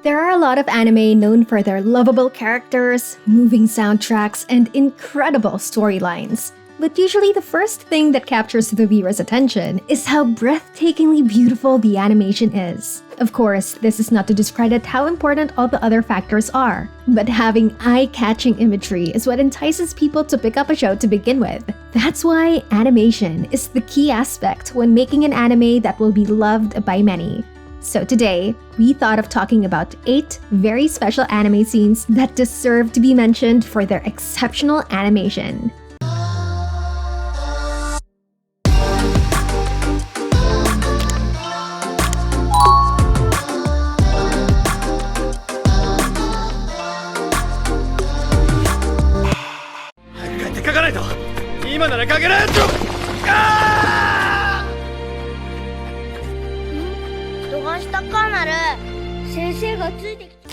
There are a lot of anime known for their lovable characters, moving soundtracks, and incredible storylines. But usually the first thing that captures the viewer's attention is how breathtakingly beautiful the animation is. Of course, this is not to discredit how important all the other factors are, but having eye-catching imagery is what entices people to pick up a show to begin with. That's why animation is the key aspect when making an anime that will be loved by many. So today, we thought of talking about 8 very special anime scenes that deserve to be mentioned for their exceptional animation.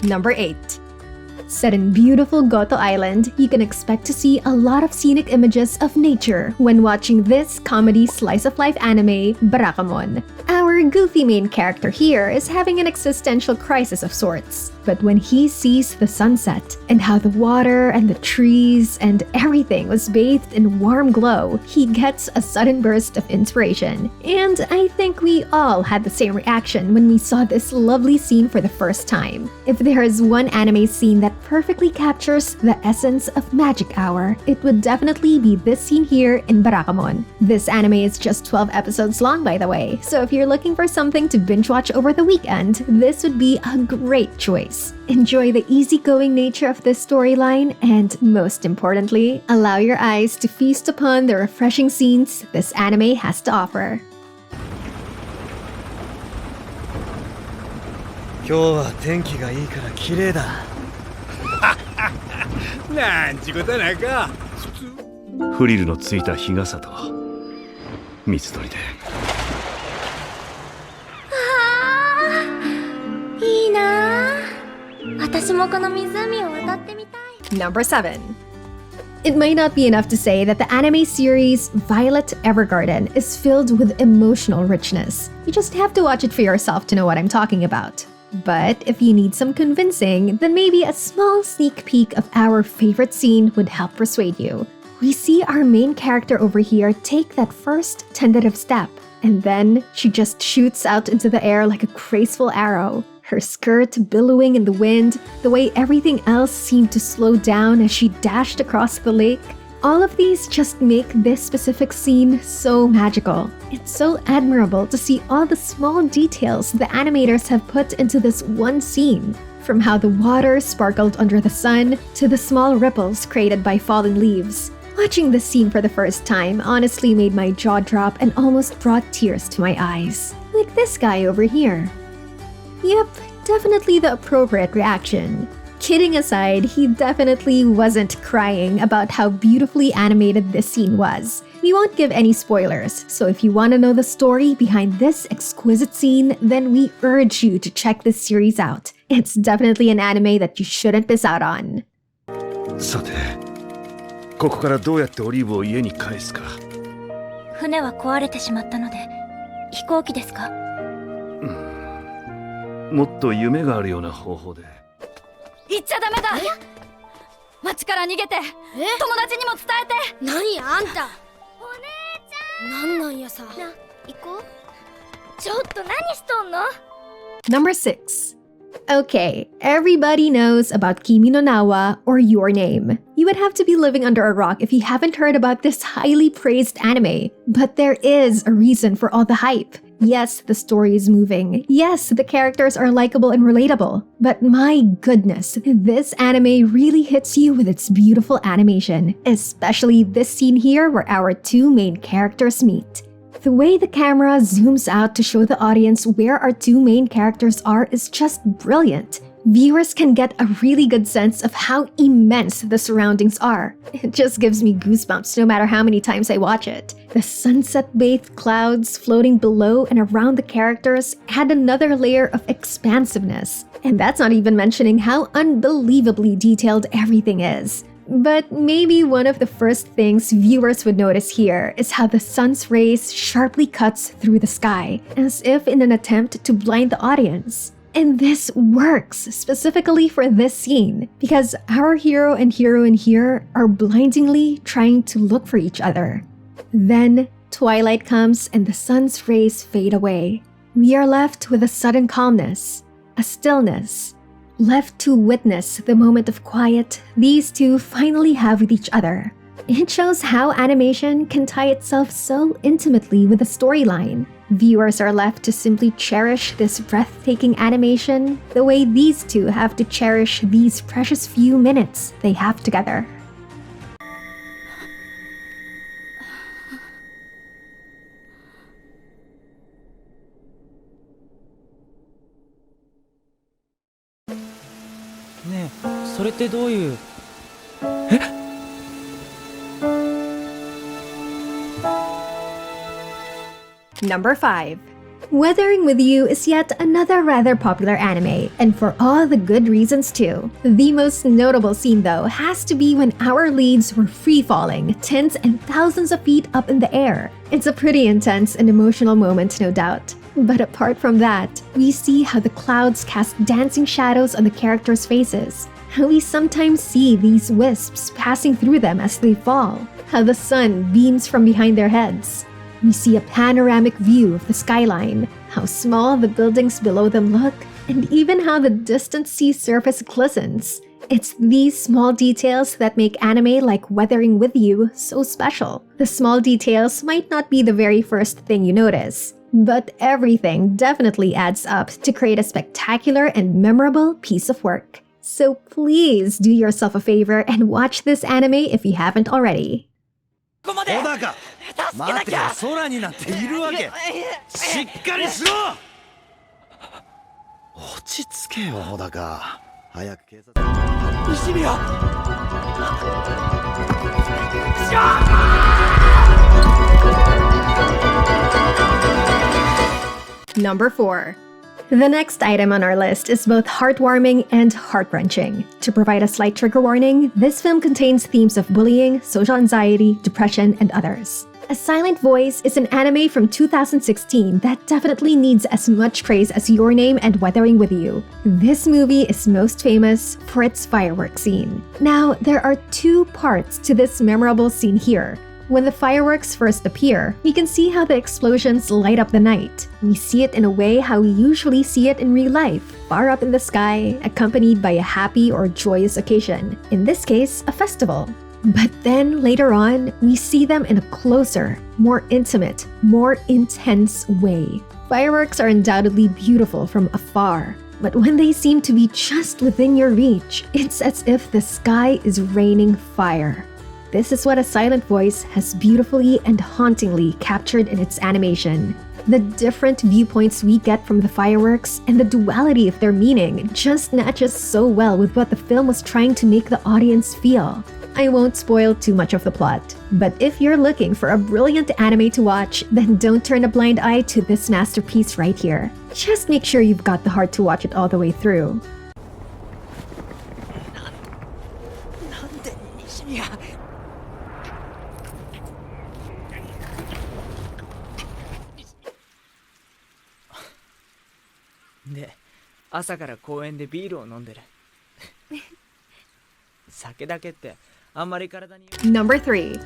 Number 8. Set in beautiful Goto Island, you can expect to see a lot of scenic images of nature when watching this comedy slice-of-life anime, Barakamon. Our goofy main character here is having an existential crisis of sorts. But when he sees the sunset and how the water and the trees and everything was bathed in warm glow, he gets a sudden burst of inspiration. And I think we all had the same reaction when we saw this lovely scene for the first time. If there is one anime scene that perfectly captures the essence of Magic Hour, it would definitely be this scene here in Barakamon. This anime is just 12 episodes long, by the way, so if you're looking for something to binge watch over the weekend, this would be a great choice. Enjoy the easygoing nature of this storyline, and most importantly, allow your eyes to feast upon the refreshing scenes this anime has to offer. 今日は天気がいいから綺麗だ。なんちことないか。フリルのついた日傘と水鳥で。いいなあ。私もこの湖を渡ってみたい。Number 7. It might not be enough to say that the anime series Violet Evergarden is filled with emotional richness. You just have to watch it for yourself to know what I'm talking about. But if you need some convincing, then maybe a small sneak peek of our favorite scene would help persuade you. We see our main character over here take that first tentative step, and then she just shoots out into the air like a graceful arrow. Her skirt billowing in the wind, the way everything else seemed to slow down as she dashed across the lake. All of these just make this specific scene so magical. It's so admirable to see all the small details the animators have put into this one scene. From how the water sparkled under the sun, to the small ripples created by falling leaves. Watching this scene for the first time honestly made my jaw drop and almost brought tears to my eyes. Like this guy over here. Yep, definitely the appropriate reaction. Kidding aside, he definitely wasn't crying about how beautifully animated this scene was. We won't give any spoilers, so if you want to know the story behind this exquisite scene, then we urge you to check this series out. It's definitely an anime that you shouldn't miss out on. さて、ここからどうやってオリーブを家に帰すか。船は壊れてしまったので、飛行機ですか？もっと夢があるような方法で。行っちゃダメだ。町から逃げて、友達にも伝えて。何あんた。お姉ちゃん。なんなんやさ。行こう。ちょっと何しとんの？ Number 6. Okay, everybody knows about Kimi no Nawa or Your Name. You would have to be living under a rock if you haven't heard about this highly praised anime. But there is a reason for all the hype. Yes, the story is moving. Yes, the characters are likable and relatable. But my goodness, this anime really hits you with its beautiful animation, especially this scene here where our 2 main characters meet. The way the camera zooms out to show the audience where our 2 main characters are is just brilliant. Viewers can get a really good sense of how immense the surroundings are. It just gives me goosebumps no matter how many times I watch it. The sunset-bathed clouds floating below and around the characters add another layer of expansiveness. And that's not even mentioning how unbelievably detailed everything is. But maybe one of the first things viewers would notice here is how the sun's rays sharply cuts through the sky, as if in an attempt to blind the audience. And this works specifically for this scene, because our hero and heroine here are blindingly trying to look for each other. Then, twilight comes and the sun's rays fade away. We are left with a sudden calmness, a stillness, left to witness the moment of quiet these two finally have with each other. It shows how animation can tie itself so intimately with the storyline. Viewers are left to simply cherish this breathtaking animation the way these two have to cherish these precious few minutes they have together. Number 5. Weathering with You is yet another rather popular anime, and for all the good reasons too. The most notable scene though has to be when our leads were free-falling, tens and thousands of feet up in the air. It's a pretty intense and emotional moment, no doubt. But apart from that, we see how the clouds cast dancing shadows on the characters' faces, how we sometimes see these wisps passing through them as they fall, how the sun beams from behind their heads. We see a panoramic view of the skyline, how small the buildings below them look, and even how the distant sea surface glistens. It's these small details that make anime like Weathering with You so special. The small details might not be the very first thing you notice, but everything definitely adds up to create a spectacular and memorable piece of work. So please do yourself a favor and watch this anime if you haven't already. 小高待てよ、空になんているわけ。しっかりしろ。落ち着けよ、小高。早く警察。西宮。Number 4. The next item on our list is both heartwarming and heart-wrenching. To provide a slight trigger warning, this film contains themes of bullying, social anxiety, depression, and others. A Silent Voice is an anime from 2016 that definitely needs as much praise as Your Name and Weathering with You. This movie is most famous for its fireworks scene. Now, there are two parts to this memorable scene here. When the fireworks first appear, we can see how the explosions light up the night. We see it in a way how we usually see it in real life, far up in the sky, accompanied by a happy or joyous occasion. In this case, a festival. But then later on, we see them in a closer, more intimate, more intense way. Fireworks are undoubtedly beautiful from afar, but when they seem to be just within your reach, it's as if the sky is raining fire. This is what A Silent Voice has beautifully and hauntingly captured in its animation. The different viewpoints we get from the fireworks and the duality of their meaning just matches so well with what the film was trying to make the audience feel. I won't spoil too much of the plot, but if you're looking for a brilliant anime to watch, then don't turn a blind eye to this masterpiece right here. Just make sure you've got the heart to watch it all the way through. Number 3.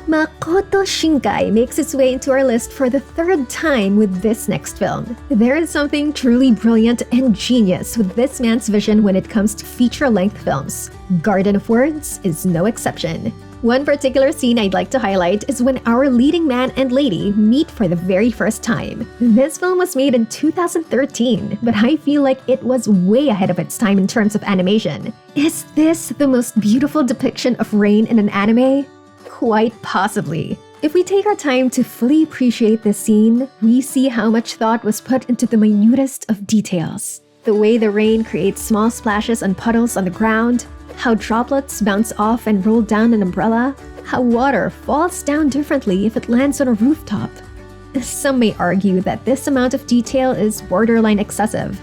Makoto Shinkai makes its way into our list for the third time with this next film. There is something truly brilliant and genius with this man's vision when it comes to feature-length films. Garden of Words is no exception. One particular scene I'd like to highlight is when our leading man and lady meet for the very first time. This film was made in 2013, but I feel like it was way ahead of its time in terms of animation. Is this the most beautiful depiction of rain in an anime? Quite possibly. If we take our time to fully appreciate this scene, we see how much thought was put into the minutest of details. The way the rain creates small splashes and puddles on the ground, how droplets bounce off and roll down an umbrella, how water falls down differently if it lands on a rooftop. Some may argue that this amount of detail is borderline excessive,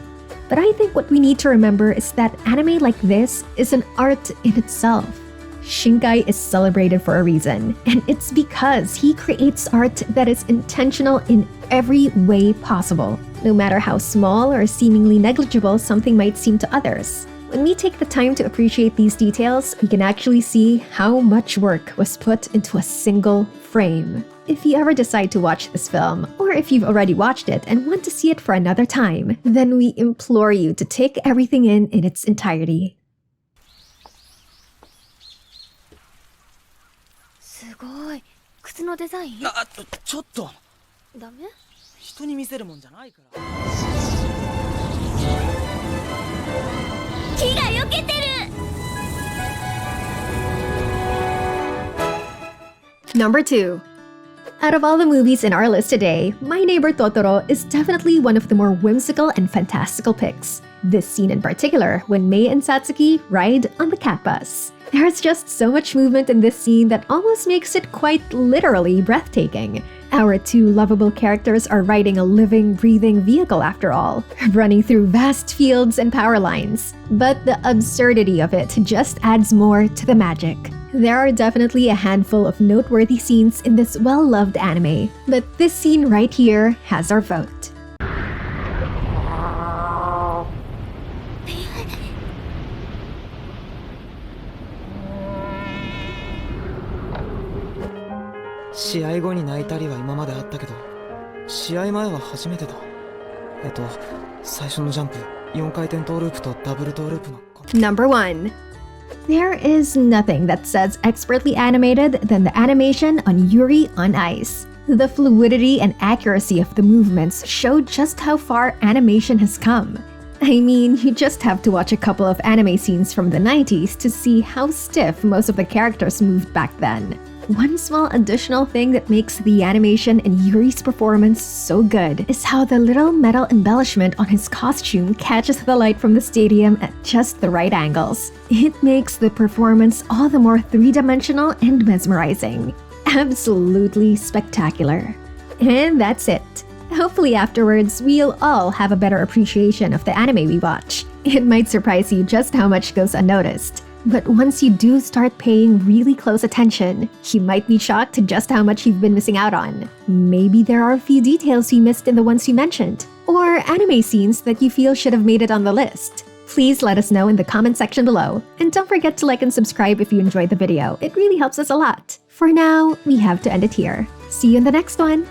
but I think what we need to remember is that anime like this is an art in itself. Shinkai is celebrated for a reason, and it's because he creates art that is intentional in every way possible, no matter how small or seemingly negligible something might seem to others. When we take the time to appreciate these details, we can actually see how much work was put into a single frame. If you ever decide to watch this film, or if you've already watched it and want to see it for another time, then we implore you to take everything in its entirety. すごい。靴のデザイン？ちょっとダメ？人に見せるもんじゃないから。木が避けてる。Number 2. Out of all the movies in our list today, My Neighbor Totoro is definitely one of the more whimsical and fantastical picks. This scene in particular, when Mei and Satsuki ride on the cat bus. There's just so much movement in this scene that almost makes it quite literally breathtaking. Our two lovable characters are riding a living, breathing vehicle after all, running through vast fields and power lines. But the absurdity of it just adds more to the magic. There are definitely a handful of noteworthy scenes in this well-loved anime, but this scene right here has our vote.試合後に泣いたりは今まであったけど、試合前は初めてだ。最初のジャンプ、4回転トーループとダブルトーループの。Number 1. There is nothing that says expertly animated than the animation on Yuri on Ice. The fluidity and accuracy of the movements show just how far animation has come. I mean, you just have to watch a couple of anime scenes from the 90s to see how stiff most of the characters moved back then. One small additional thing that makes the animation in Yuri's performance so good is how the little metal embellishment on his costume catches the light from the stadium at just the right angles. It makes the performance all the more three-dimensional and mesmerizing. Absolutely spectacular. And that's it. Hopefully afterwards, we'll all have a better appreciation of the anime we watch. It might surprise you just how much goes unnoticed. But once you do start paying really close attention, you might be shocked at just how much you've been missing out on. Maybe there are a few details you missed in the ones you mentioned, or anime scenes that you feel should have made it on the list. Please let us know in the comment section below, and don't forget to like and subscribe if you enjoyed the video. It really helps us a lot. For now, we have to end it here. See you in the next one!